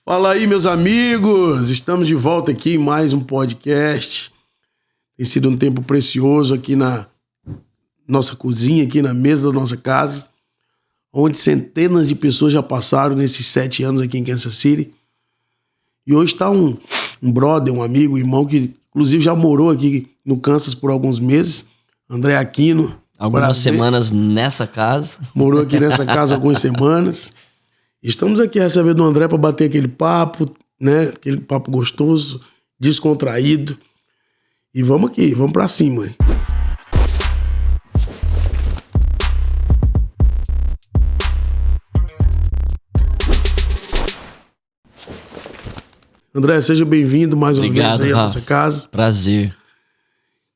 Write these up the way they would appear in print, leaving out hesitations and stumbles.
Fala aí, meus amigos! Estamos de volta aqui em mais um podcast. Tem sido um tempo precioso aqui na nossa cozinha, aqui na mesa da nossa casa, onde centenas de pessoas já passaram nesses 7 anos aqui em Kansas City. E hoje está um brother, um amigo, um irmão que inclusive já morou aqui no Kansas por alguns meses, André Aquino. Algumas semanas nessa casa. Morou aqui nessa casa algumas semanas. Estamos aqui recebendo o André para bater aquele papo, né? Aquele papo gostoso, descontraído. E vamos aqui, vamos para cima. Hein? André, seja bem-vindo mais uma vez aí à nossa casa. Prazer.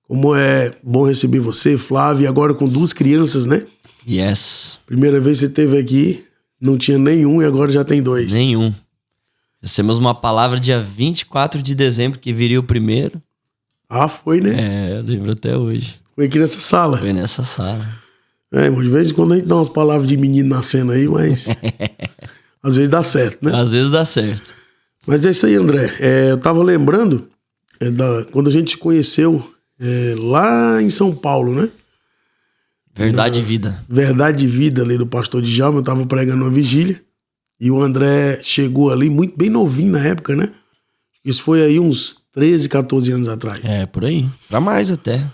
Como é bom receber você, Flávio, e agora com 2 crianças, né? Yes. Primeira vez que você esteve aqui, não tinha nenhum e agora já tem 2. Nenhum. Recebemos uma palavra dia 24 de dezembro, que viria o primeiro. Ah, foi, né? É, eu lembro até hoje. Foi aqui nessa sala. Foi nessa sala. É, de vez em quando a gente dá umas palavras de menino nascendo aí, mas às vezes dá certo, né? Às vezes dá certo. Mas é isso aí, André. Eu tava lembrando quando a gente se conheceu lá em São Paulo, né? Verdade e Vida. Verdade e Vida, ali do pastor Djalma. Eu tava pregando uma vigília e o André chegou ali muito bem novinho na época, né? Isso foi aí uns 13, 14 anos atrás. É, por aí. Pra mais até.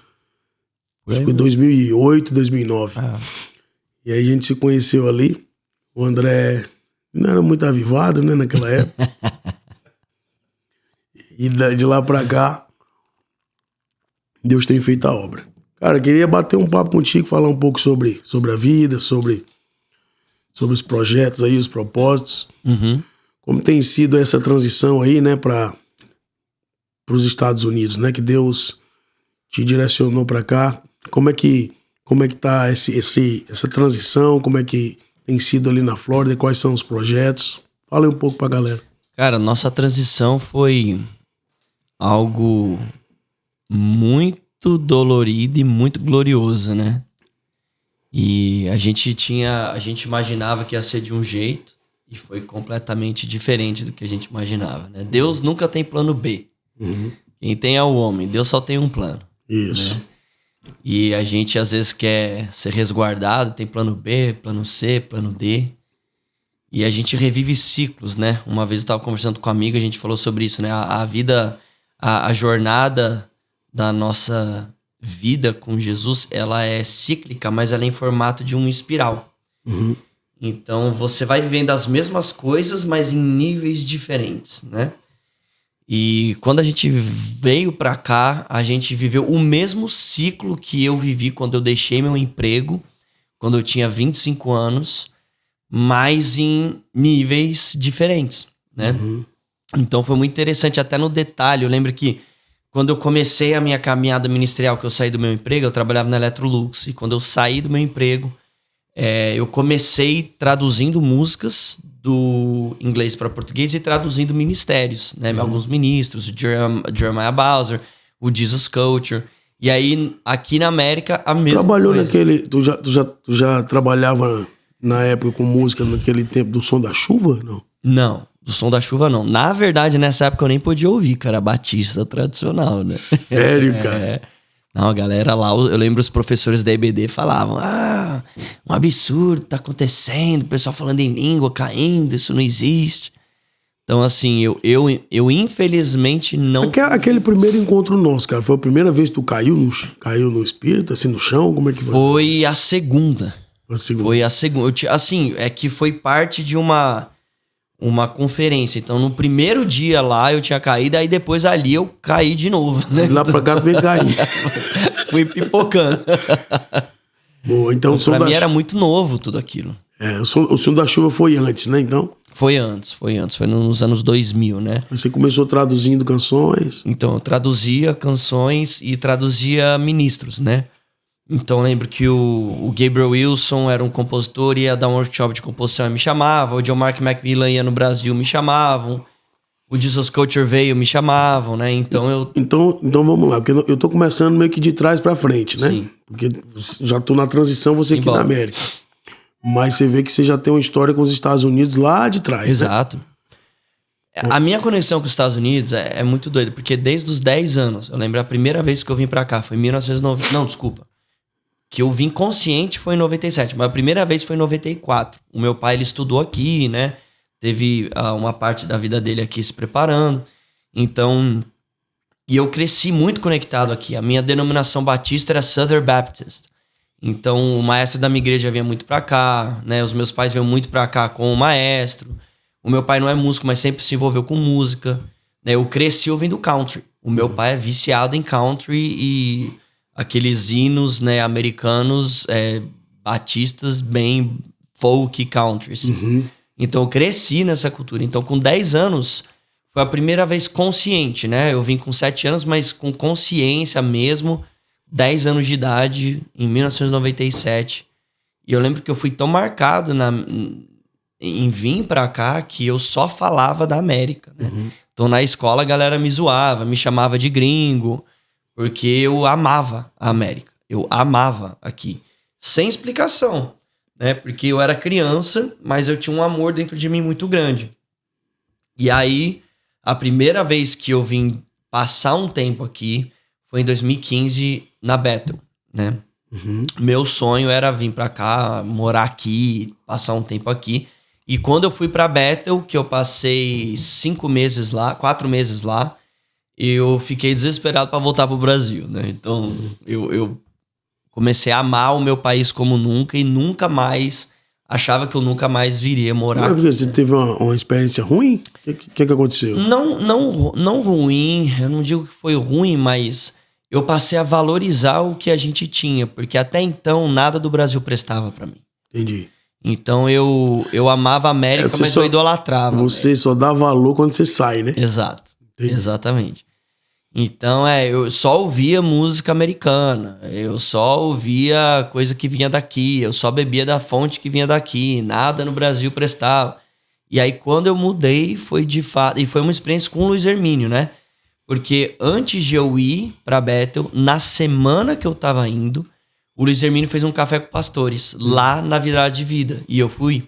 Acho que foi 2008, 2009. Ah. E aí a gente se conheceu ali. O André não era muito avivado, né, naquela época. E de lá pra cá, Deus tem feito a obra. Cara, queria bater um papo contigo, falar um pouco sobre a vida, sobre os projetos aí, os propósitos. Uhum. Como tem sido essa transição aí, né, para os Estados Unidos, né, que Deus te direcionou para cá. Como é que tá essa transição? Como é que tem sido ali na Flórida? Quais são os projetos? Fala aí um pouco pra galera. Cara, nossa transição foi algo muito dolorido e muito glorioso, né? E a gente imaginava que ia ser de um jeito e foi completamente diferente do que a gente imaginava, né? Deus nunca tem plano B. Uhum. Quem tem é o homem. Deus só tem um plano. Isso. Né? E a gente às vezes quer ser resguardado, tem plano B, plano C, plano D. E a gente revive ciclos, né? Uma vez eu estava conversando com um amigo, a gente falou sobre isso, né? A vida, a jornada da nossa vida com Jesus, ela é cíclica, mas ela é em formato de uma espiral. Uhum. Então, você vai vivendo as mesmas coisas, mas em níveis diferentes, né? E quando a gente veio pra cá, a gente viveu o mesmo ciclo que eu vivi quando eu deixei meu emprego, quando eu tinha 25 anos, mas em níveis diferentes, né? Uhum. Então foi muito interessante, até no detalhe. Eu lembro que quando eu comecei a minha caminhada ministerial, que eu saí do meu emprego, eu trabalhava na Electrolux. E quando eu saí do meu emprego, eu comecei traduzindo músicas do inglês para português e traduzindo ministérios, né? Alguns ministros, o Jeremiah Bowser, o Jesus Culture. E aí, aqui na América, a mesma Trabalhou coisa. naquele... Tu já trabalhava na época com música naquele tempo do Som da Chuva? Não. Não, do Som da Chuva não. Na verdade, nessa época eu nem podia ouvir, cara, Batista tradicional, né? Sério, cara? Não, a galera lá, eu lembro os professores da EBD falavam, um absurdo tá acontecendo, o pessoal falando em língua, caindo, isso não existe. Então, assim, eu infelizmente não... Aquele primeiro encontro nosso, cara, foi a primeira vez que tu caiu no espírito, assim, no chão? Como é que foi? Foi a segunda. Foi a segunda. Assim, é que foi parte de uma conferência. Então, no primeiro dia lá, eu tinha caído, aí depois ali eu caí de novo, né? De lá pra cá tu veio cair. Fui pipocando. Boa, então Pra mim era muito novo tudo aquilo. O Som da Chuva foi antes, né, então? Foi antes. Foi nos anos 2000, né? Você começou traduzindo canções? Então, eu traduzia canções e traduzia ministros, né? Então, eu lembro que o Gabriel Wilson era um compositor e ia dar um workshop de composição e me chamava. O John Mark Macmillan ia no Brasil, me chamavam. O Jesus Culture veio, me chamavam, né? Então vamos lá, porque eu tô começando meio que de trás pra frente, né? Sim. Porque já tô na transição, você aqui na América. Mas você vê que você já tem uma história com os Estados Unidos lá de trás. Exato. Né? A minha conexão com os Estados Unidos é muito doida, porque desde os 10 anos, eu lembro a primeira vez que eu vim pra cá, foi em 1990. Não, desculpa. Que eu vim consciente foi em 97, mas a primeira vez foi em 94. O meu pai, ele estudou aqui, né? Teve uma parte da vida dele aqui se preparando. Então, e eu cresci muito conectado aqui. A minha denominação batista era Southern Baptist. Então, o maestro da minha igreja vinha muito pra cá, né? Os meus pais vinham muito pra cá com o maestro. O meu pai não é músico, mas sempre se envolveu com música. Né? Eu cresci ouvindo country. O meu pai é viciado em country e aqueles hinos, né, americanos, batistas, bem folk country. Assim. Então, eu cresci nessa cultura. Então, com 10 anos, foi a primeira vez consciente, né? Eu vim com 7 anos, mas com consciência mesmo, 10 anos de idade, em 1997. E eu lembro que eu fui tão marcado em vir pra cá que eu só falava da América, né? Então, na escola, a galera me zoava, me chamava de gringo, porque eu amava a América. Eu amava aqui. Sem explicação, né? Porque eu era criança, mas eu tinha um amor dentro de mim muito grande. E aí, a primeira vez que eu vim passar um tempo aqui foi em 2015, na Bethel, né? Meu sonho era vir pra cá, morar aqui, passar um tempo aqui. E quando eu fui pra Bethel, que eu passei 4 meses lá, eu fiquei desesperado para voltar pro Brasil, né? Então, eu comecei a amar o meu país como nunca e nunca mais achava que eu nunca mais viria morar aqui. Você teve uma experiência ruim? O que aconteceu? Não ruim, eu não digo que foi ruim, mas eu passei a valorizar o que a gente tinha, porque até então nada do Brasil prestava para mim. Entendi. Então eu amava a América, mas eu idolatrava. Você só dá valor quando você sai, né? Exato, Entendi. Exatamente. Então, eu só ouvia música americana, eu só ouvia coisa que vinha daqui, eu só bebia da fonte que vinha daqui, nada no Brasil prestava. E aí, quando eu mudei, foi de fato... E foi uma experiência com o Luiz Hermínio, né? Porque antes de eu ir pra Bethel, na semana que eu tava indo, o Luiz Hermínio fez um café com pastores, lá na Virada de Vida, e eu fui.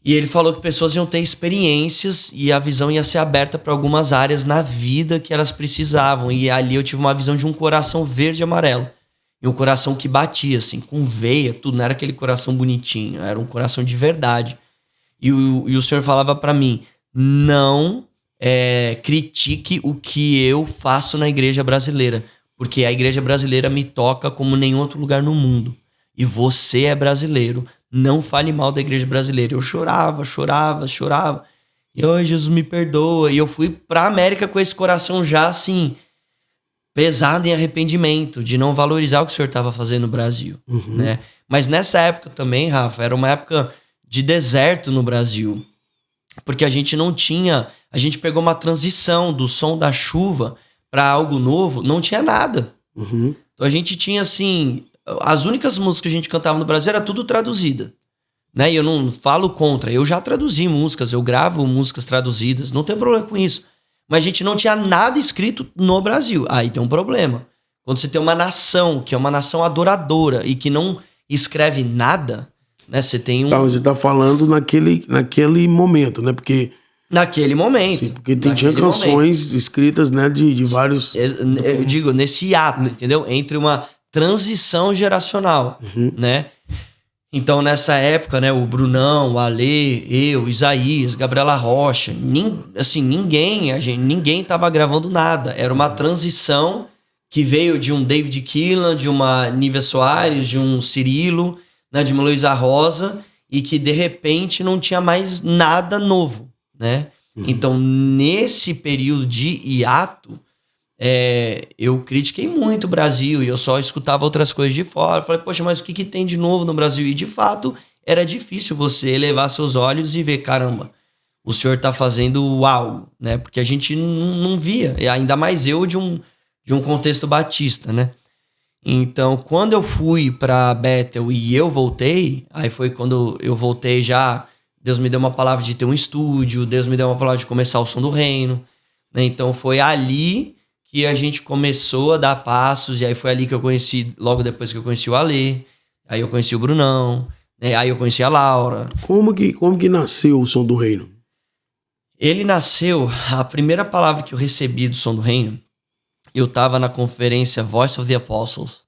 E ele falou que pessoas iam ter experiências e a visão ia ser aberta para algumas áreas na vida que elas precisavam. E ali eu tive uma visão de um coração verde e amarelo. E um coração que batia, assim, com veia, tudo. Não era aquele coração bonitinho, era um coração de verdade. E o Senhor falava para mim, não critique o que eu faço na igreja brasileira. Porque a igreja brasileira me toca como nenhum outro lugar no mundo. E você é brasileiro. Não fale mal da igreja brasileira. Eu chorava. E, Jesus, me perdoa. E eu fui pra América com esse coração já, assim, pesado em arrependimento, de não valorizar o que o Senhor estava fazendo no Brasil, né? Mas nessa época também, Rafa, era uma época de deserto no Brasil. Porque a gente não tinha... A gente pegou uma transição do som da chuva para algo novo, não tinha nada. Então a gente tinha, assim... As únicas músicas que a gente cantava no Brasil era tudo traduzida, né? E eu não falo contra, eu já traduzi músicas, eu gravo músicas traduzidas, não tem problema com isso. Mas a gente não tinha nada escrito no Brasil. Aí tem um problema. Quando você tem uma nação, que é uma nação adoradora e que não escreve nada, né? Você tem um... Você tá falando naquele momento, né? Porque... Naquele momento. Sim, porque tinha canções escritas, né? De vários... Eu digo, nesse ato, entendeu? Entre uma... transição geracional, né? Então, nessa época, né, o Brunão, o Alê, eu, Isaías, Gabriela Rocha, ninguém tava gravando nada. Era uma transição que veio de um David Keelan, de uma Nívia Soares, de um Cirilo, né, de uma Luísa Rosa, e que, de repente, não tinha mais nada novo, né? Então, nesse período de hiato, eu critiquei muito o Brasil e eu só escutava outras coisas de fora. Falei, poxa, mas o que tem de novo no Brasil? E de fato, era difícil você elevar seus olhos e ver, caramba, o Senhor tá fazendo algo, né? Porque a gente não via, e ainda mais eu de um contexto batista, né? Então, quando eu fui pra Bethel e eu voltei, aí foi quando eu voltei já, Deus me deu uma palavra de ter um estúdio, Deus me deu uma palavra de começar o Som do Reino, né? Então, foi ali que a gente começou a dar passos, e aí foi ali que eu conheci, logo depois que eu conheci o Alê, aí eu conheci o Brunão, né? Aí eu conheci a Laura. Como que nasceu o Som do Reino? Ele nasceu, a primeira palavra que eu recebi do Som do Reino, eu tava na conferência Voice of the Apostles,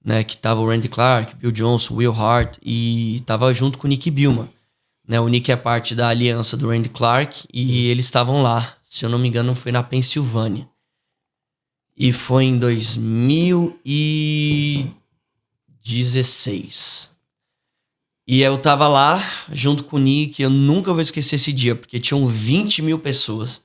né, que tava o Randy Clark, Bill Johnson, Will Hart, e tava junto com o Nick Billman, né, o Nick é parte da aliança do Randy Clark, e eles estavam lá, se eu não me engano foi na Pensilvânia, e foi em 2016. E eu tava lá, junto com o Nick, eu nunca vou esquecer esse dia, porque tinham 20 mil pessoas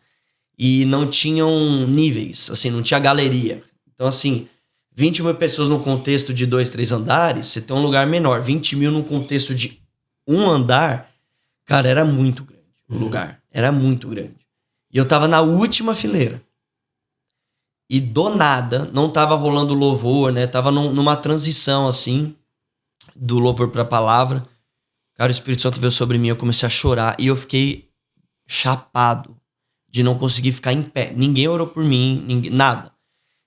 e não tinham níveis, assim, não tinha galeria. Então, assim, 20 mil pessoas num contexto de 2, 3 andares, você tem um lugar menor. 20 mil num contexto de um andar, cara, era muito grande o lugar, era muito grande. E eu tava na última fileira. E do nada, não tava rolando louvor, né? Tava numa transição, assim, do louvor pra palavra. Cara, o Espírito Santo veio sobre mim, eu comecei a chorar e eu fiquei chapado de não conseguir ficar em pé. Ninguém orou por mim, nada.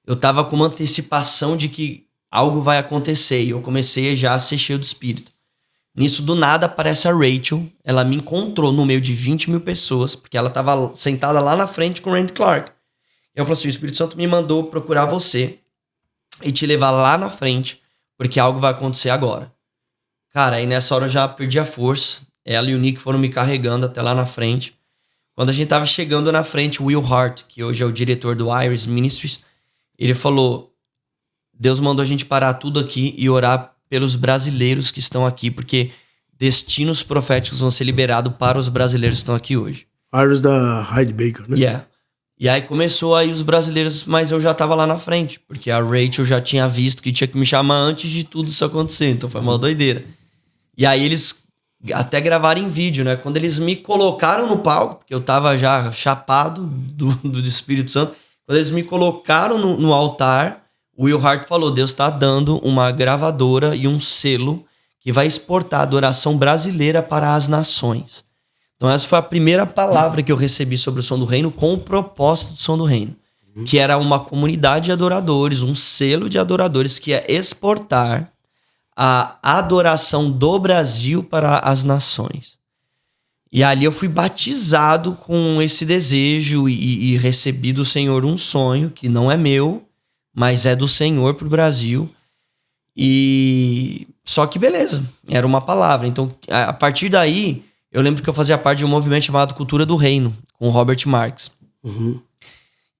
Eu tava com uma antecipação de que algo vai acontecer e eu comecei já a ser cheio do Espírito. Nisso, do nada, aparece a Rachel. Ela me encontrou no meio de 20 mil pessoas, porque ela tava sentada lá na frente com o Randy Clark. Eu falei assim, o Espírito Santo me mandou procurar você e te levar lá na frente, porque algo vai acontecer agora. Cara, aí nessa hora eu já perdi a força. Ela e o Nick foram me carregando até lá na frente. Quando a gente tava chegando na frente, o Will Hart, que hoje é o diretor do Iris Ministries, ele falou, Deus mandou a gente parar tudo aqui e orar pelos brasileiros que estão aqui, porque destinos proféticos vão ser liberados para os brasileiros que estão aqui hoje. Iris da Heidi Baker, né? Yeah. E aí começou aí os brasileiros, mas eu já tava lá na frente, porque a Rachel já tinha visto que tinha que me chamar antes de tudo isso acontecer, então foi uma doideira. E aí eles até gravaram em vídeo, né? Quando eles me colocaram no palco, porque eu tava já chapado do Espírito Santo, quando eles me colocaram no altar, o Will Hart falou, Deus tá dando uma gravadora e um selo que vai exportar a adoração brasileira para as nações. Então essa foi a primeira palavra que eu recebi sobre o Som do Reino com o propósito do Som do Reino, que era uma comunidade de adoradores, um selo de adoradores que é exportar a adoração do Brasil para as nações. E ali eu fui batizado com esse desejo e recebi do Senhor um sonho que não é meu, mas é do Senhor para o Brasil. E só que beleza, era uma palavra. Então, a partir daí, eu lembro que eu fazia parte de um movimento chamado Cultura do Reino, com o Robert Marks.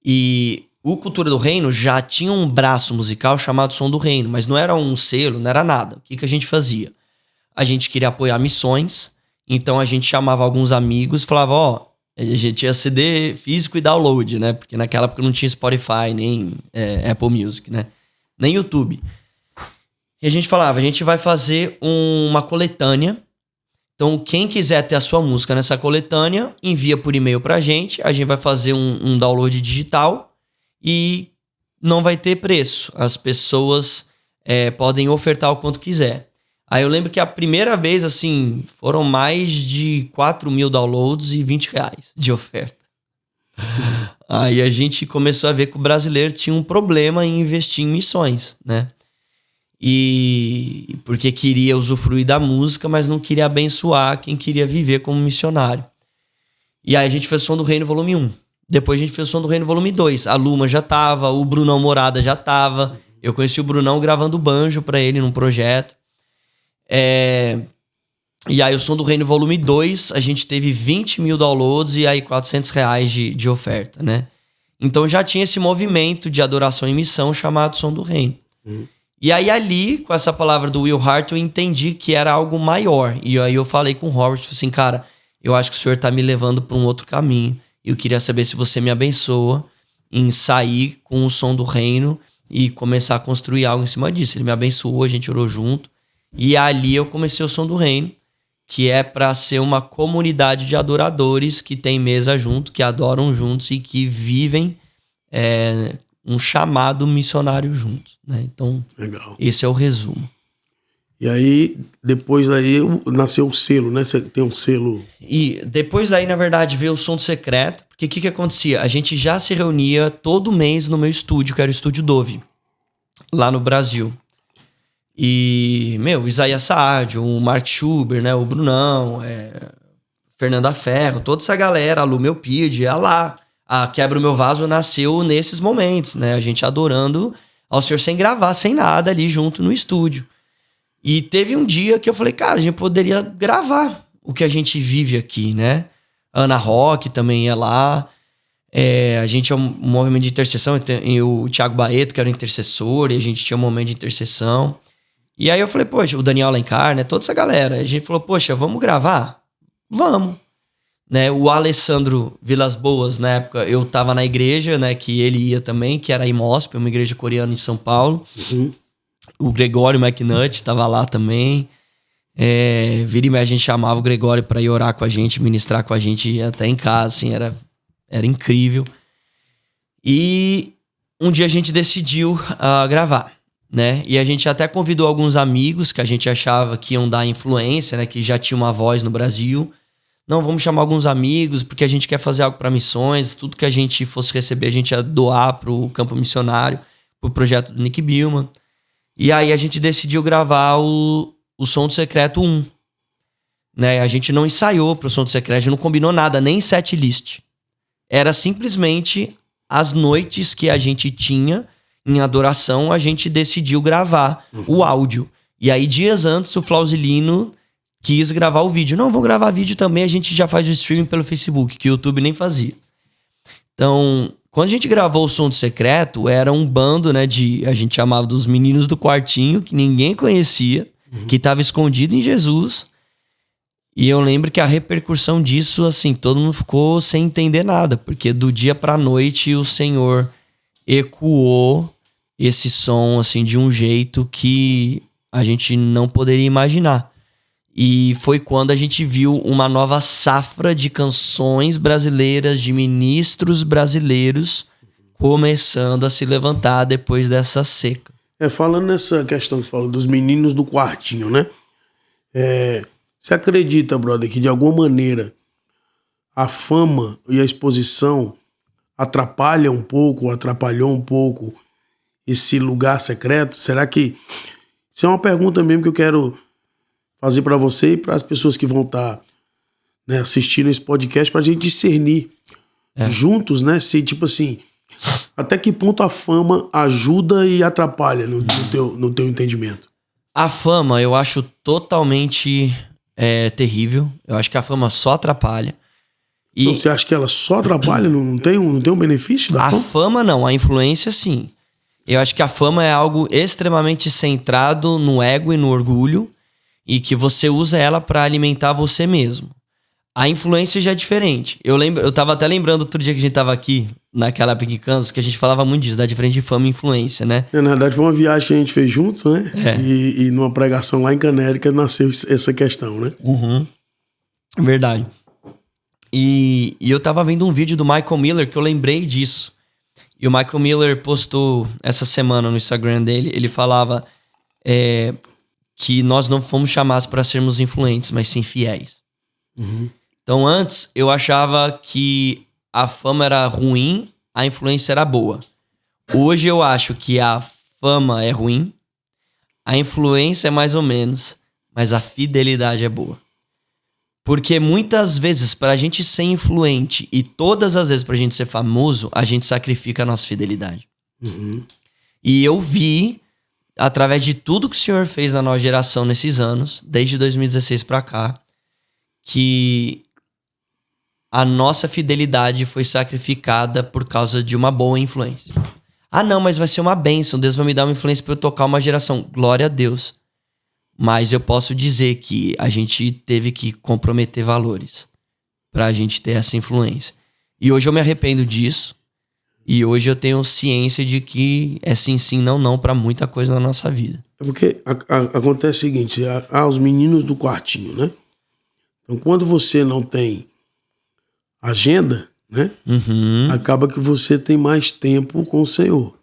E o Cultura do Reino já tinha um braço musical chamado Som do Reino, mas não era um selo, não era nada. O que a gente fazia? A gente queria apoiar missões, então a gente chamava alguns amigos e falava, ó, a gente tinha CD físico e download, né? Porque naquela época não tinha Spotify, nem Apple Music, né? Nem YouTube. E a gente falava, a gente vai fazer uma coletânea. Então, quem quiser ter a sua música nessa coletânea, envia por e-mail pra gente. A gente vai fazer um download digital e não vai ter preço. As pessoas podem ofertar o quanto quiser. Aí eu lembro que a primeira vez, assim, foram mais de 4 mil downloads e R$20 de oferta. Aí a gente começou a ver que o brasileiro tinha um problema em investir em missões, né? E porque queria usufruir da música, mas não queria abençoar quem queria viver como missionário. E aí a gente fez o Som do Reino volume 1. Depois a gente fez o Som do Reino volume 2. A Luma já tava, o Brunão Morada já tava. Eu conheci o Brunão gravando banjo pra ele num projeto. E aí o Som do Reino volume 2, a gente teve 20 mil downloads e aí R$400 de oferta, né? Então já tinha esse movimento de adoração e missão chamado Som do Reino. E aí ali, com essa palavra do Will Hart, eu entendi que era algo maior. E aí eu falei com o Robert, assim, cara, eu acho que o senhor tá me levando para um outro caminho. Eu queria saber se você me abençoa em sair com o Som do Reino e começar a construir algo em cima disso. Ele me abençoou, a gente orou junto. E ali eu comecei o Som do Reino, que é para ser uma comunidade de adoradores que tem mesa junto, que adoram juntos e que vivem um chamado missionário juntos, né? Então, legal. Esse é o resumo. E aí, depois daí, nasceu o selo, né? Você tem um selo... E depois daí, na verdade, veio o Som do Secreto, porque o que acontecia? A gente já se reunia todo mês no meu estúdio, que era o Estúdio Dove, lá no Brasil. E, o Isaías Saad, o Mark Schubert, né? O Brunão, Fernanda Ferro, toda essa galera, a Lu Melpide, a lá. A Quebra o Meu Vaso nasceu nesses momentos, né? A gente adorando ao Senhor sem gravar, sem nada ali junto no estúdio. E teve um dia que eu falei, cara, a gente poderia gravar o que a gente vive aqui, né? Ana Rock também ia lá. A gente tinha um movimento de intercessão, o Thiago Baeto, que era o intercessor, e a gente tinha um momento de intercessão. E aí eu falei, poxa, o Daniel Alencar, né? Toda essa galera. A gente falou, poxa, vamos gravar? Vamos. Né? O Alessandro Vilas Boas, na época, eu tava na igreja, né? Que ele ia também, que era a IMOSP, uma igreja coreana em São Paulo. Uhum. O Gregório McNutt tava lá também. Vira e meia a gente chamava o Gregório pra ir orar com a gente, ministrar com a gente até em casa, assim, era incrível. E um dia a gente decidiu gravar, né? E a gente até convidou alguns amigos que a gente achava que iam dar influência, né? Que já tinha uma voz no Brasil. Não, vamos chamar alguns amigos, porque a gente quer fazer algo para missões. Tudo que a gente fosse receber, a gente ia doar pro campo missionário, pro projeto do Nick Billman. E aí a gente decidiu gravar o Som do Secreto 1. Né? A gente não ensaiou pro Som do Secreto, a gente não combinou nada, nem set list. Era simplesmente as noites que a gente tinha em adoração, a gente decidiu gravar o áudio. E aí, dias antes, o Flausilino quis gravar o vídeo. Não, vou gravar vídeo também, a gente já faz o streaming pelo Facebook, que o YouTube nem fazia. Então, quando a gente gravou o Som do Secreto, era um bando, né, a gente chamava dos meninos do quartinho, que ninguém conhecia, que estava escondido em Jesus. E eu lembro que a repercussão disso, assim, todo mundo ficou sem entender nada, porque do dia pra noite o Senhor ecoou esse som, assim, de um jeito que a gente não poderia imaginar. E foi quando a gente viu uma nova safra de canções brasileiras, de ministros brasileiros começando a se levantar depois dessa seca. Falando nessa questão que você falou dos meninos do quartinho, né? Você acredita, brother, que de alguma maneira a fama e a exposição atrapalhou um pouco esse lugar secreto? Será que... Isso é uma pergunta mesmo que eu quero fazer para você e para as pessoas que vão estar, né, assistindo esse podcast, para a gente discernir juntos, né? Se, tipo assim, até que ponto a fama ajuda e atrapalha no teu entendimento? A fama eu acho totalmente terrível. Eu acho que a fama só atrapalha. Então, você acha que ela só atrapalha? Não tem um benefício da fama? A fama não, a influência sim. Eu acho que a fama é algo extremamente centrado no ego e no orgulho, e que você usa ela para alimentar você mesmo. A influência já é diferente. Eu tava até lembrando outro dia que a gente tava aqui, naquela época em Kansas, que a gente falava muito disso, da diferença de fama e influência, né? Na verdade, foi uma viagem que a gente fez juntos, né? E numa pregação lá em Canérica nasceu essa questão, né? Uhum. Verdade. E eu tava vendo um vídeo do Michael Miller que eu lembrei disso. E o Michael Miller postou essa semana no Instagram dele, ele falava que nós não fomos chamados para sermos influentes, mas sim fiéis. Uhum. Então antes eu achava que a fama era ruim, a influência era boa. Hoje eu acho que a fama é ruim, a influência é mais ou menos, mas a fidelidade é boa. Porque muitas vezes, para a gente ser influente e todas as vezes para a gente ser famoso, a gente sacrifica a nossa fidelidade. Uhum. E eu vi, através de tudo que o Senhor fez na nossa geração nesses anos, desde 2016 para cá, que a nossa fidelidade foi sacrificada por causa de uma boa influência. Ah, não, mas vai ser uma bênção. Deus vai me dar uma influência para eu tocar uma geração. Glória a Deus. Mas eu posso dizer que a gente teve que comprometer valores pra gente ter essa influência. E hoje eu me arrependo disso. E hoje eu tenho ciência de que é sim, sim, não, não pra muita coisa na nossa vida. É porque acontece o seguinte, os meninos do quartinho, né? Então quando você não tem agenda, né? Uhum. Acaba que você tem mais tempo com o Senhor.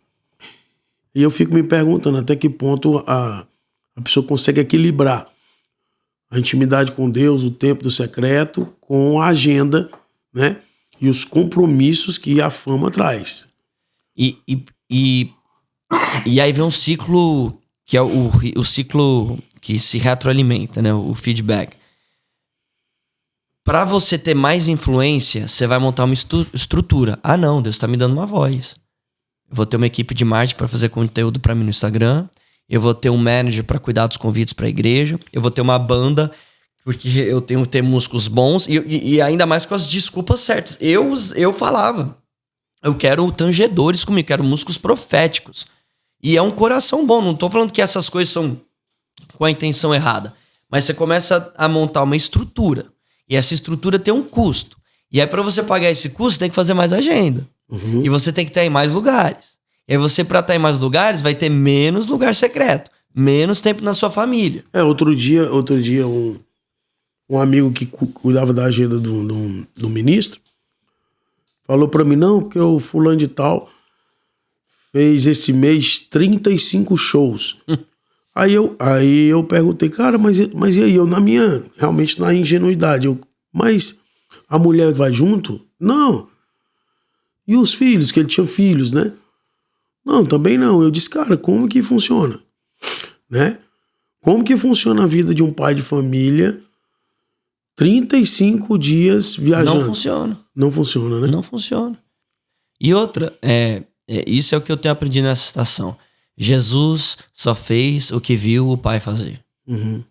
E eu fico me perguntando até que ponto a pessoa consegue equilibrar a intimidade com Deus, o tempo do secreto, com a agenda, né? E os compromissos que a fama traz. E aí vem um ciclo que é o ciclo que se retroalimenta, né? O feedback. Pra você ter mais influência, você vai montar uma estrutura. Ah, não, Deus tá me dando uma voz. Eu vou ter uma equipe de marketing para fazer conteúdo para mim no Instagram. Eu vou ter um manager para cuidar dos convites para a igreja. Eu vou ter uma banda, porque eu tenho que ter músicos bons. E ainda mais com as desculpas certas. Eu falava, eu quero tangedores comigo, quero músicos proféticos. E é um coração bom. Não tô falando que essas coisas são com a intenção errada. Mas você começa a montar uma estrutura. E essa estrutura tem um custo. E aí, para você pagar esse custo, você tem que fazer mais agenda. Uhum. E você tem que estar em mais lugares. E aí você, pra estar em mais lugares, vai ter menos lugar secreto. Menos tempo na sua família. Outro dia um amigo que cuidava da agenda do ministro falou pra mim, não, porque o fulano de tal fez esse mês 35 shows. Aí eu perguntei, cara, mas e aí? Realmente na ingenuidade, mas a mulher vai junto? Não. E os filhos, que ele tinha filhos, né? Não, também não. Eu disse, cara, como que funciona? Né? Como que funciona a vida de um pai de família 35 dias viajando? Não funciona. Não funciona, né? Não funciona. E outra, isso é o que eu tenho aprendido nessa estação. Jesus só fez o que viu o Pai fazer. Uhum.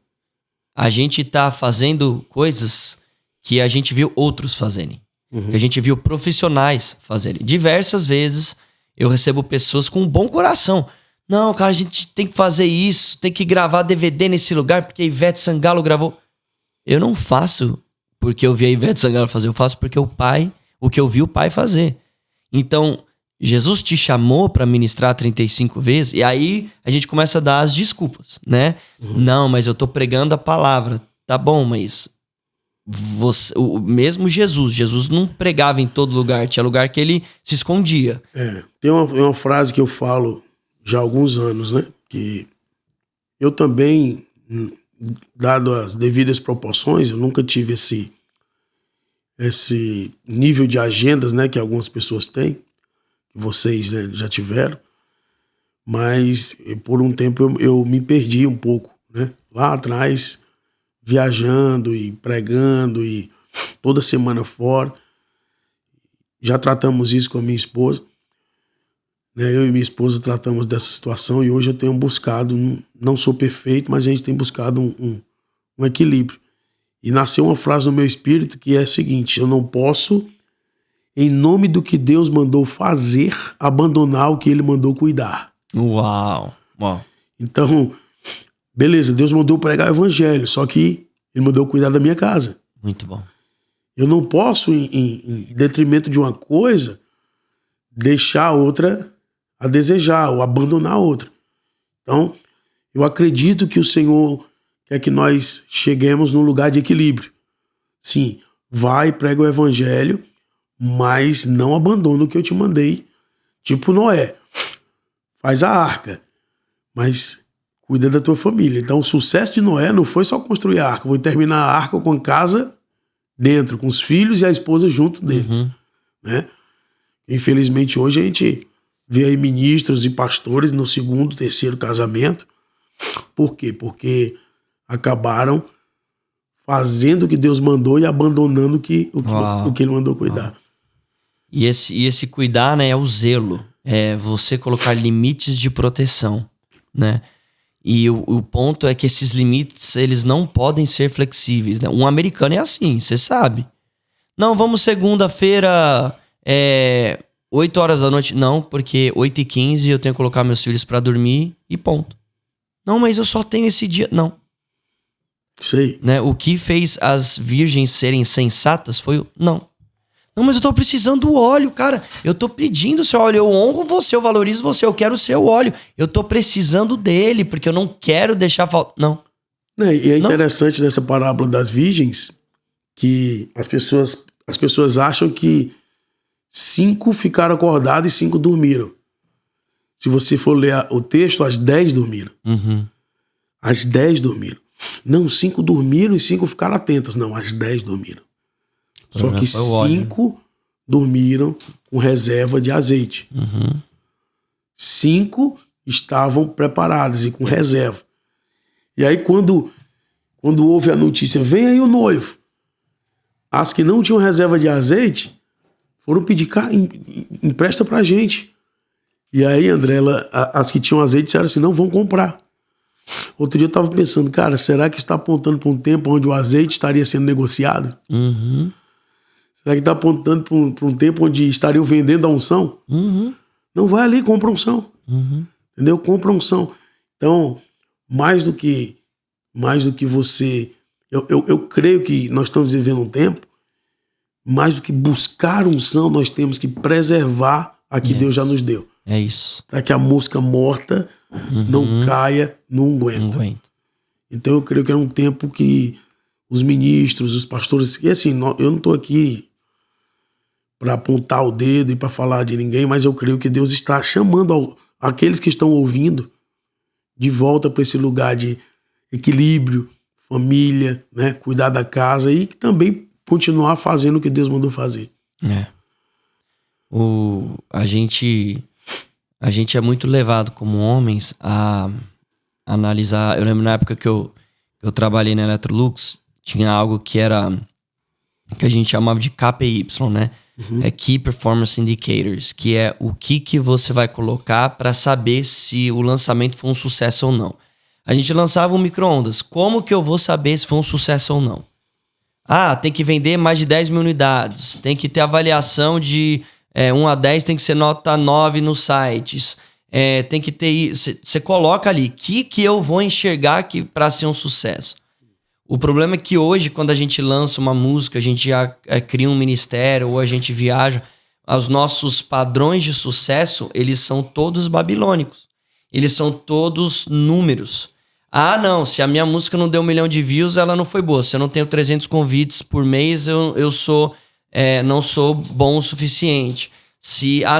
A gente tá fazendo coisas que a gente viu outros fazerem. Uhum. Que a gente viu profissionais fazerem. Diversas vezes eu recebo pessoas com um bom coração. Não, cara, a gente tem que fazer isso, tem que gravar DVD nesse lugar, porque a Ivete Sangalo gravou. Eu não faço porque eu vi a Ivete Sangalo fazer, eu faço porque o que eu vi o Pai fazer. Então, Jesus te chamou para ministrar 35 vezes, e aí a gente começa a dar as desculpas, né? Uhum. Não, mas eu tô pregando a palavra. Tá bom, mas mesmo Jesus não pregava em todo lugar, tinha lugar que ele se escondia. Tem uma frase que eu falo já há alguns anos, né? Que eu também, dado as devidas proporções, eu nunca tive esse nível de agendas, né, que algumas pessoas têm, que vocês, né, já tiveram, mas por um tempo eu me perdi um pouco, né? Lá atrás, viajando e pregando e toda semana fora. Já tratamos isso com a minha esposa, né? Eu e minha esposa tratamos dessa situação e hoje eu tenho buscado, não sou perfeito, mas a gente tem buscado um equilíbrio. E nasceu uma frase no meu espírito que é a seguinte: eu não posso, em nome do que Deus mandou fazer, abandonar o que ele mandou cuidar. Uau! Então, beleza, Deus mandou pregar o evangelho, só que ele mandou cuidar da minha casa. Muito bom. Eu não posso, em detrimento de uma coisa, deixar a outra a desejar ou abandonar a outra. Então, eu acredito que o Senhor quer que nós cheguemos num lugar de equilíbrio. Sim, vai, prega o evangelho, mas não abandona o que eu te mandei. Tipo Noé, faz a arca, mas cuida da tua família. Então o sucesso de Noé não foi só construir a arca, foi terminar a arca com a casa dentro, com os filhos e a esposa junto dele. Uhum. Né? Infelizmente hoje a gente vê aí ministros e pastores no segundo, terceiro casamento. Por quê? Porque acabaram fazendo o que Deus mandou e abandonando o que ele mandou cuidar. E esse cuidar, né, é o zelo. É você colocar limites de proteção, né? E o ponto é que esses limites, eles não podem ser flexíveis, né? Um americano é assim, você sabe. Não, vamos segunda-feira, 8 horas da noite. Não, porque 8h15 eu tenho que colocar meus filhos pra dormir e ponto. Não, mas eu só tenho esse dia. Não. Sei. Né? O que fez as virgens serem sensatas foi o não. Não, mas eu tô precisando do óleo, cara. Eu tô pedindo o seu óleo. Eu honro você, eu valorizo você. Eu quero o seu óleo. Eu tô precisando dele, porque eu não quero deixar falta. Não. E é interessante nessa parábola das virgens que as pessoas acham que 5 ficaram acordadas e 5 dormiram. Se você for ler o texto, as 10 dormiram. Uhum. As 10 dormiram. Não, 5 dormiram e 5 ficaram atentas. Não, as 10 dormiram. Só que 5 dormiram com reserva de azeite. Uhum. 5 estavam preparadas e com reserva. E aí quando houve a notícia, vem aí o noivo. As que não tinham reserva de azeite foram pedir, empresta pra gente. E aí, André, as que tinham azeite disseram assim, não vão comprar. Outro dia eu tava pensando, cara, será que está apontando para um tempo onde o azeite estaria sendo negociado? Uhum. Será que está apontando para um tempo onde estariam vendendo a unção? Uhum. Não, vai ali, compra unção. Uhum. Entendeu? Compra unção. Então, mais do que você... Eu creio que nós estamos vivendo um tempo, mais do que buscar unção, nós temos que preservar a que Deus já nos deu. É isso. Para que a mosca morta não caia no unguento. Então eu creio que é um tempo que os ministros, os pastores... E assim, eu não estou aqui para apontar o dedo e para falar de ninguém, mas eu creio que Deus está chamando aqueles que estão ouvindo de volta para esse lugar de equilíbrio, família, né? Cuidar da casa e também continuar fazendo o que Deus mandou fazer. A gente é muito levado como homens a analisar. Eu lembro na época que eu trabalhei na Electrolux, tinha algo que a gente chamava de KPI, né? É Key Performance Indicators, que é o que você vai colocar para saber se o lançamento foi um sucesso ou não. A gente lançava um micro-ondas. Como que eu vou saber se foi um sucesso ou não? Tem que vender mais de 10 mil unidades. Tem que ter avaliação de 1 a 10, tem que ser nota 9 nos sites. Tem que ter... Você coloca ali, que eu vou enxergar para ser um sucesso? O problema é que hoje, quando a gente lança uma música, a gente já cria um ministério ou a gente viaja, os nossos padrões de sucesso, eles são todos babilônicos. Eles são todos números. Não, se a minha música não deu 1 milhão de views, ela não foi boa. Se eu não tenho 300 convites por mês, eu não sou bom o suficiente.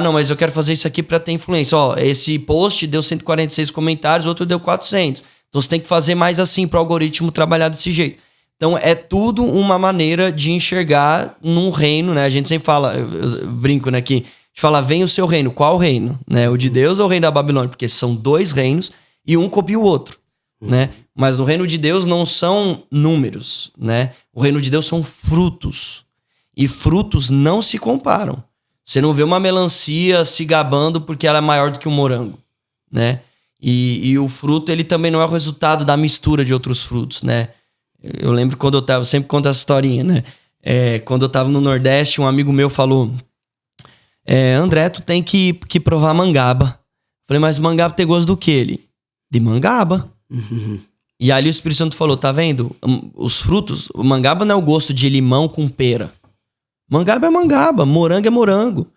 Não, mas eu quero fazer isso aqui para ter influência. Esse post deu 146 comentários, outro deu 400. Então você tem que fazer mais assim para o algoritmo trabalhar desse jeito. Então é tudo uma maneira de enxergar num reino, né? A gente sempre fala, eu brinco, né, que a gente fala, vem o seu reino. Qual reino? Né? O de Deus ou o reino da Babilônia? Porque são 2 reinos e um copia o outro, né? Mas no reino de Deus não são números, né? O reino de Deus são frutos. E frutos não se comparam. Você não vê uma melancia se gabando porque ela é maior do que um morango, né? E o fruto, ele também não é o resultado da mistura de outros frutos, né? Eu lembro quando eu sempre conto essa historinha, né? Quando eu tava no Nordeste, um amigo meu falou, André, tu tem que provar mangaba. Falei, mas mangaba tem gosto do quê? Ele? De mangaba. E ali o Espírito Santo falou, tá vendo? Os frutos, o mangaba não é o gosto de limão com pera. Mangaba é mangaba, morango é morango.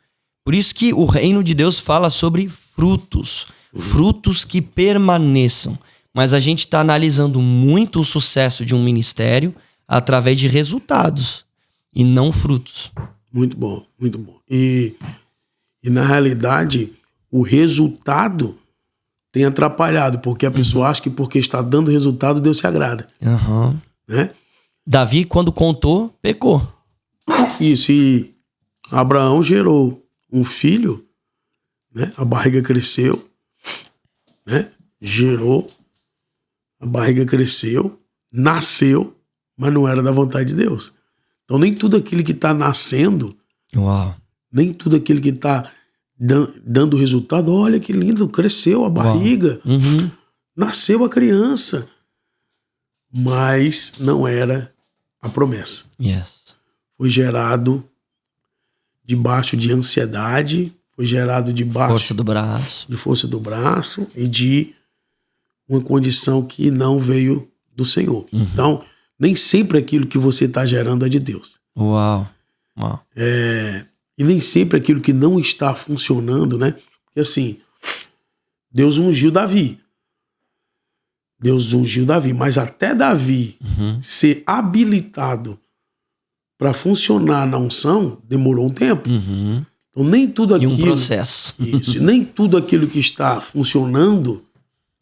Por isso que o reino de Deus fala sobre frutos. Frutos que permaneçam. Mas a gente está analisando muito o sucesso de um ministério através de resultados e não frutos. Muito bom, muito bom. E na realidade, o resultado tem atrapalhado, porque a pessoa acha que porque está dando resultado, Deus se agrada. Né? Davi, quando contou, pecou. Isso, e Abraão gerou um filho, né? A barriga cresceu, né? Gerou, a barriga cresceu, nasceu, mas não era da vontade de Deus. Então nem tudo aquilo que está nascendo, nem tudo aquilo que está dando resultado, olha que lindo, cresceu a barriga, nasceu a criança, mas não era a promessa. Foi gerado debaixo de ansiedade, foi gerado debaixo de força do braço e de uma condição que não veio do Senhor. Então, nem sempre aquilo que você está gerando é de Deus. E nem sempre aquilo que não está funcionando, né? Porque assim, Deus ungiu Davi. Mas até Davi ser habilitado para funcionar na unção, demorou um tempo. Então nem tudo aquilo... E um processo. Isso, nem tudo aquilo que está funcionando,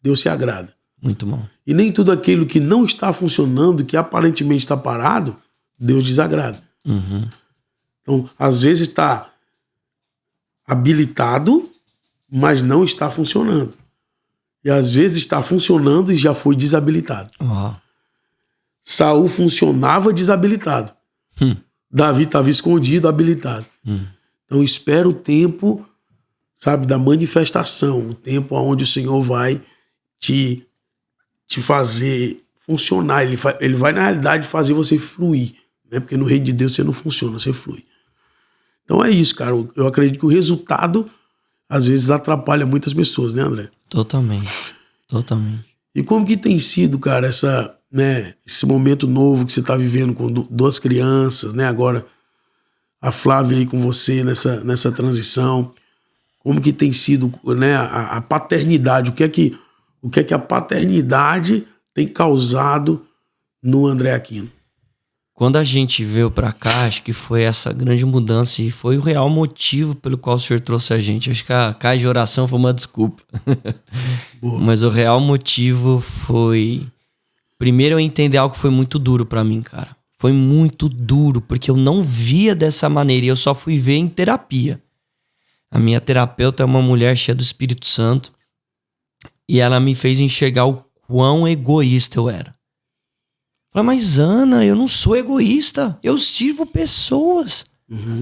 Deus se agrada. Muito bom. E nem tudo aquilo que não está funcionando, que aparentemente está parado, Deus desagrada. Então, às vezes está habilitado, mas não está funcionando. E às vezes está funcionando e já foi desabilitado. Saul funcionava desabilitado. Davi estava escondido, habilitado. Então espera o tempo, sabe, da manifestação, o tempo onde o Senhor vai te fazer funcionar. Ele vai, na realidade, fazer você fluir, né? Porque no reino de Deus você não funciona, você flui. Então é isso, cara. Eu acredito que o resultado, às vezes, atrapalha muitas pessoas, né, André? Totalmente. E como que tem sido, cara, esse momento novo que você está vivendo com duas crianças, né? Agora a Flávia aí com você nessa transição. Como que tem sido, né, a paternidade? O que é que a paternidade tem causado no André Aquino? Quando a gente veio pra cá, acho que foi essa grande mudança e foi o real motivo pelo qual o Senhor trouxe a gente. Acho que a caixa de oração foi uma desculpa. Mas o real motivo foi... Primeiro, eu entender algo que foi muito duro pra mim, cara. Foi muito duro, porque eu não via dessa maneira e eu só fui ver em terapia. A minha terapeuta é uma mulher cheia do Espírito Santo e ela me fez enxergar o quão egoísta eu era. Falei, mas Ana, eu não sou egoísta, eu sirvo pessoas.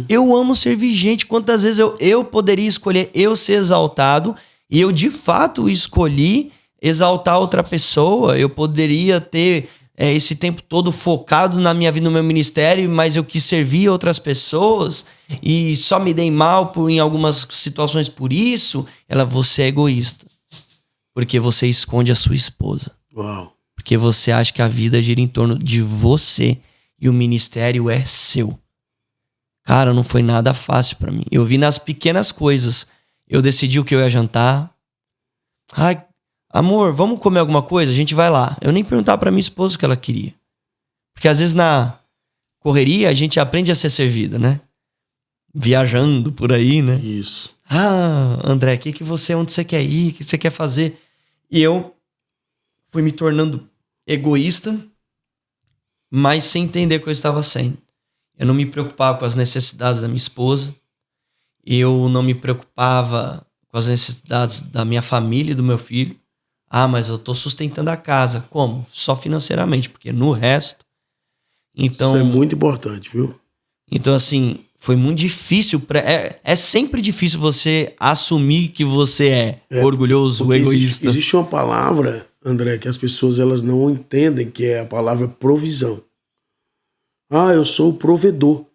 Eu amo servir gente. Quantas vezes eu poderia escolher eu ser exaltado e eu de fato escolhi exaltar outra pessoa. Eu poderia ter esse tempo todo focado na minha vida, no meu ministério, mas eu quis servir outras pessoas e só me dei mal em algumas situações por isso. Você é egoísta, porque você esconde a sua esposa. Uau. Porque você acha que a vida gira em torno de você e o ministério é seu. Cara, não foi nada fácil pra mim. Eu vi nas pequenas coisas. Eu decidi o que eu ia jantar. Ai, amor, vamos comer alguma coisa? A gente vai lá. Eu nem perguntava pra minha esposa o que ela queria. Porque às vezes na correria a gente aprende a ser servida, né? Viajando por aí, né? Isso. Ah, André, onde você quer ir? O que você quer fazer? E eu fui me tornando egoísta, mas sem entender o que eu estava sendo. Eu não me preocupava com as necessidades da minha esposa. Eu não me preocupava com as necessidades da minha família e do meu filho. Ah, mas eu tô sustentando a casa. Como? Só financeiramente, porque no resto... Então, isso é muito importante, viu? Então, assim, foi muito difícil. É sempre difícil você assumir que você é orgulhoso, egoísta. Existe uma palavra, André, que as pessoas elas não entendem, que é a palavra provisão. Ah, eu sou o provedor.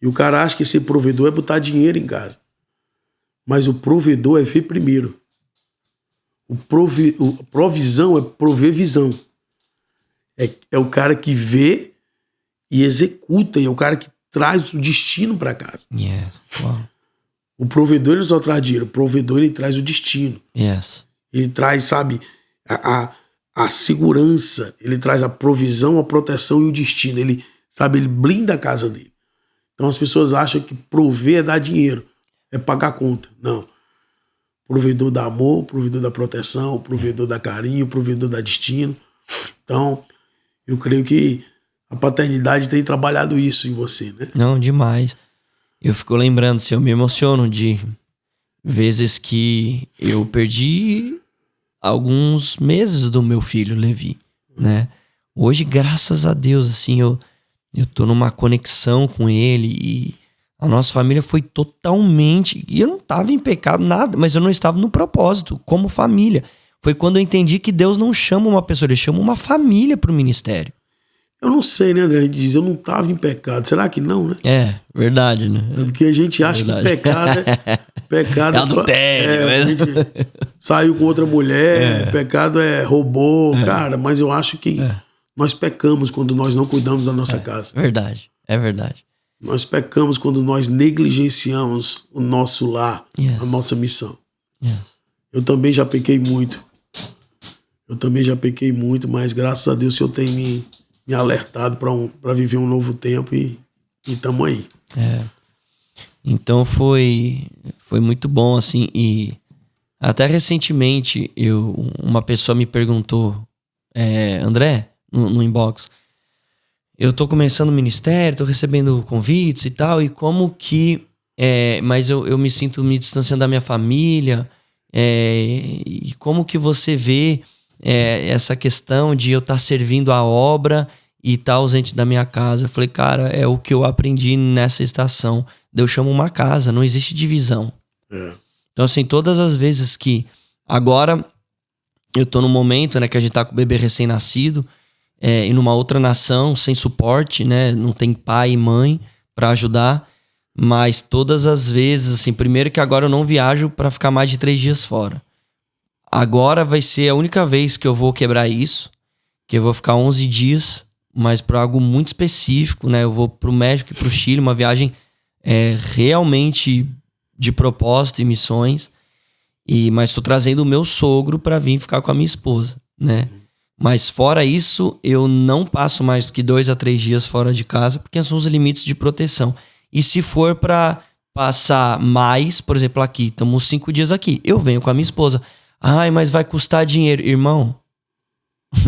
E o cara acha que ser provedor é botar dinheiro em casa. Mas o provedor é ver primeiro. Provisão é prover visão. É o cara que vê e executa, e é o cara que traz o destino para casa. Yes. Wow. O provedor ele só traz dinheiro, o provedor ele traz o destino. Yes. Ele traz, sabe, a segurança, ele traz a provisão, a proteção e o destino. Ele, sabe, ele blinda a casa dele. Então as pessoas acham que prover é dar dinheiro, é pagar conta. Não. Provedor dá amor, provedor da proteção, provedor dá carinho, provedor dá destino. Então, eu creio que a paternidade tem trabalhado isso em você, né? Não, demais. Eu fico lembrando, eu me emociono de vezes que eu perdi alguns meses do meu filho, Levi, né? Hoje, graças a Deus, assim, eu tô numa conexão com ele e a nossa família foi totalmente... E eu não estava em pecado, nada, mas eu não estava no propósito, como família. Foi quando eu entendi que Deus não chama uma pessoa, Ele chama uma família pro ministério. Eu não sei, né, André? A gente diz, eu não estava em pecado. Será que não, né? É, verdade, né? É porque a gente acha que pecado é adultério. A gente saiu com outra mulher, pecado é roubou. Cara, mas eu acho que nós pecamos quando nós não cuidamos da nossa casa. Verdade, é verdade. Nós pecamos quando nós negligenciamos o nosso lar, Yes. a nossa missão. Yes. Eu também já pequei muito. Mas graças a Deus o Senhor tem me alertado para viver um novo tempo e estamos aí. Então foi muito bom, assim, e até recentemente uma pessoa me perguntou, André, no inbox, eu tô começando o ministério, tô recebendo convites e tal, e como que, mas eu me sinto me distanciando da minha família, e como que você vê essa questão de eu estar servindo a obra e tá ausente da minha casa. Eu falei, cara, é o que eu aprendi nessa estação. Deus chama uma casa, não existe divisão. Então, assim, todas as vezes que... Agora, eu tô num momento, né, que a gente tá com o bebê recém-nascido, e numa outra nação, sem suporte, né? Não tem pai e mãe pra ajudar. Mas todas as vezes, assim, primeiro que agora eu não viajo pra ficar mais de 3 dias fora. Agora vai ser a única vez que eu vou quebrar isso, que eu vou ficar 11 dias, mas para algo muito específico, né? Eu vou pro México e pro Chile, uma viagem realmente de propósito e missões. Mas tô trazendo o meu sogro para vir ficar com a minha esposa, né? Mas fora isso, eu não passo mais do que 2 a 3 dias fora de casa, porque são os limites de proteção. E se for para passar mais, por exemplo, aqui, estamos 5 dias aqui, eu venho com a minha esposa. Ai, mas vai custar dinheiro. Irmão,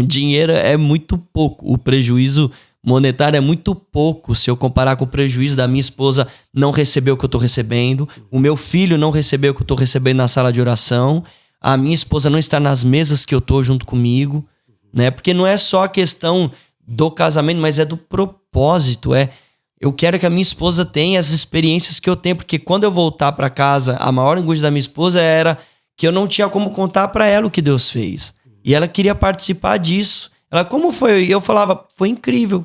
dinheiro é muito pouco. O prejuízo monetário é muito pouco se eu comparar com o prejuízo da minha esposa não receber o que eu tô recebendo, o meu filho não receber o que eu tô recebendo na sala de oração, a minha esposa não estar nas mesas que eu tô junto comigo, né? Porque não é só a questão do casamento, mas é do propósito. Eu quero que a minha esposa tenha as experiências que eu tenho, porque quando eu voltar para casa, a maior angústia da minha esposa era que eu não tinha como contar para ela o que Deus fez. E ela queria participar disso. Ela, como foi? E eu falava, foi incrível.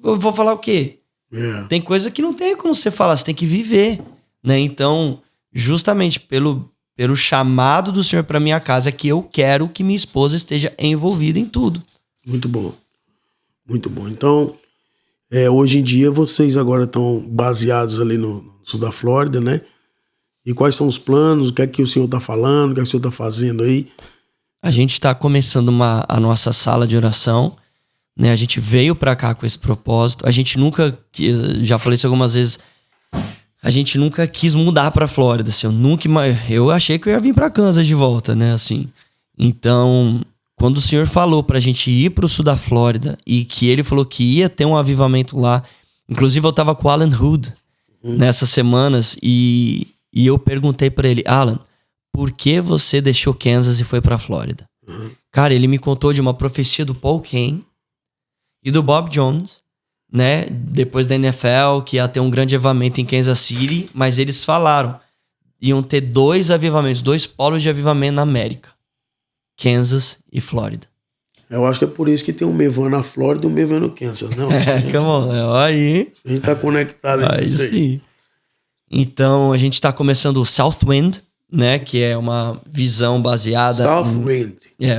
Eu vou falar o quê? Tem coisa que não tem como você falar, você tem que viver, né? Então, justamente pelo chamado do Senhor para minha casa, é que eu quero que minha esposa esteja envolvida em tudo. Muito bom. Muito bom. Então, hoje em dia, vocês agora estão baseados ali no sul da Flórida, né? E quais são os planos? O que é que o senhor está falando? O que é que o senhor está fazendo aí? A gente está começando a nossa sala de oração, né? A gente veio para cá com esse propósito. A gente nunca, já falei isso algumas vezes, a gente nunca quis mudar para Flórida. Assim, eu achei que eu ia vir para Kansas de volta, né? Assim, então, quando o Senhor falou para a gente ir para o sul da Flórida e que Ele falou que ia ter um avivamento lá, inclusive eu estava com o Alan Hood nessas semanas e eu perguntei para ele, Alan, por que você deixou Kansas e foi pra Flórida? Cara, ele me contou de uma profecia do Paul Cain e do Bob Jones, né? Depois da NFL, que ia ter um grande avivamento em Kansas City, mas eles falaram, iam ter 2 avivamentos, 2 polos de avivamento na América. Kansas e Flórida. Eu acho que é por isso que tem um Mevan na Flórida e um Mevan no Kansas, não? Come on, aí. A gente tá conectado aí sim. Então, a gente tá começando o Southwind, né, que é uma visão baseada Southwind.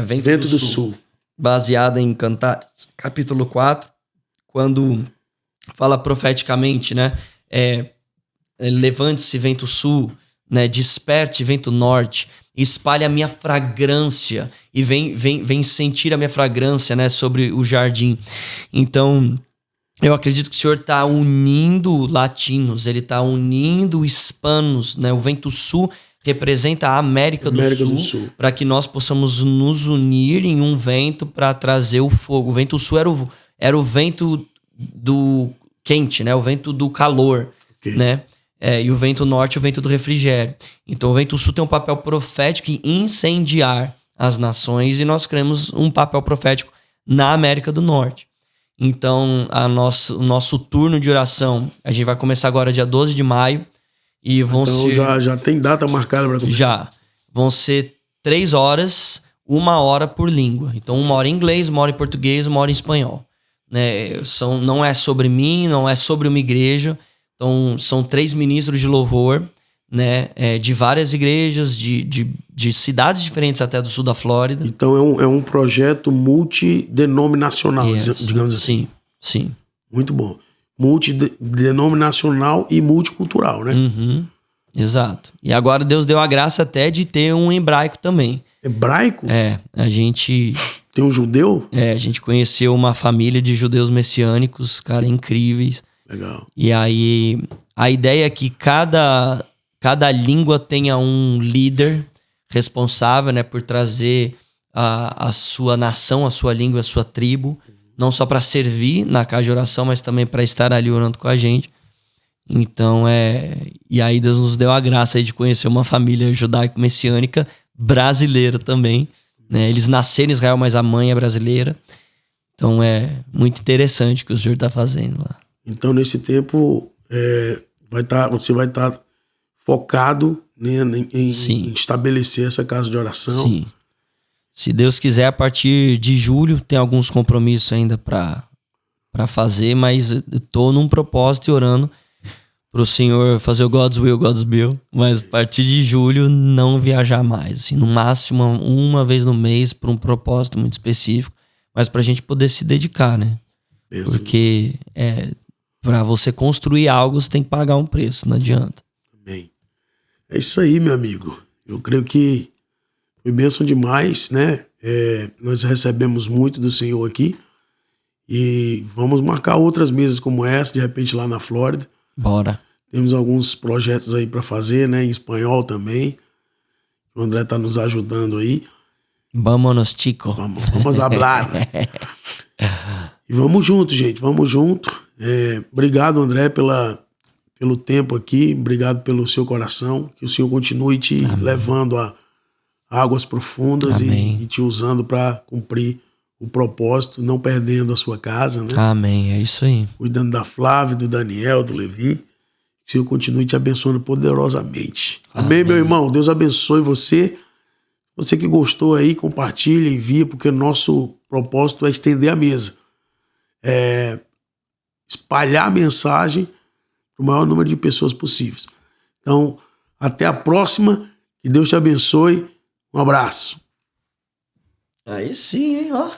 Vento do Sul. Baseada em Cantares, capítulo 4, quando fala profeticamente, né, levante-se vento sul, né, desperte vento norte, espalhe a minha fragrância e vem sentir a minha fragrância, né, sobre o jardim. Então, eu acredito que o Senhor está unindo latinos, ele está unindo hispanos, né, o vento sul representa a América do Sul. Para que nós possamos nos unir em um vento para trazer o fogo. O vento sul era o vento do quente, né? O vento do calor, né? E o vento norte, o vento do refrigério. Então o vento sul tem um papel profético em incendiar as nações e nós queremos um papel profético na América do Norte. Então o nosso turno de oração, a gente vai começar agora dia 12 de maio. E vão ser... já tem data marcada para começar? Já. Vão ser 3 horas, 1 hora por língua. Então, 1 hora em inglês, 1 hora em português, 1 hora em espanhol. Né? Não é sobre mim, não é sobre uma igreja. Então, são 3 ministros de louvor, né? De várias igrejas, de cidades diferentes até do sul da Flórida. Então, é um projeto multidenominacional, digamos assim. Sim. Muito bom. Multidenominacional e multicultural, né? Exato. E agora Deus deu a graça até de ter um hebraico também. Hebraico? A gente... Tem um judeu? A gente conheceu uma família de judeus messiânicos, cara, incríveis. Legal. E aí, a ideia é que cada língua tenha um líder responsável, né, por trazer a sua nação, a sua língua, a sua tribo, não só para servir na casa de oração, mas também para estar ali orando com a gente. Então, e aí Deus nos deu a graça aí de conhecer uma família judaico-messiânica brasileira também, né? Eles nasceram em Israel, mas a mãe é brasileira. Então é muito interessante o que o senhor está fazendo lá. Então, nesse tempo, você vai estar focado, né, em estabelecer essa casa de oração. Sim. Se Deus quiser, a partir de julho, tem alguns compromissos ainda para fazer, mas eu tô num propósito e orando pro Senhor fazer o God's Will, God's Bill, mas a partir de julho não viajar mais, assim, no máximo uma vez no mês por um propósito muito específico, mas pra gente poder se dedicar, né? Mesmo. Porque pra você construir algo, você tem que pagar um preço, não adianta. Amém. É isso aí, meu amigo. Eu creio que foi bênção demais, né? Nós recebemos muito do Senhor aqui e vamos marcar outras mesas como essa, de repente lá na Flórida. Bora. Temos alguns projetos aí para fazer, né? Em espanhol também. O André tá nos ajudando aí. Vámonos, chico. Vamos hablar. E vamos junto, gente. Vamos junto. Obrigado, André, pelo tempo aqui. Obrigado pelo seu coração. Que o Senhor continue te levando a águas profundas e te usando para cumprir o propósito, não perdendo a sua casa, né? Amém, é isso aí. Cuidando da Flávia, do Daniel, do Levi. Que o Senhor continue te abençoando poderosamente. Amém, meu irmão? Deus abençoe você. Você que gostou aí, compartilha, envia, porque o nosso propósito é estender a mesa. Espalhar a mensagem para o maior número de pessoas possíveis. Então, até a próxima. Que Deus te abençoe. Um abraço. Aí sim, hein, ó.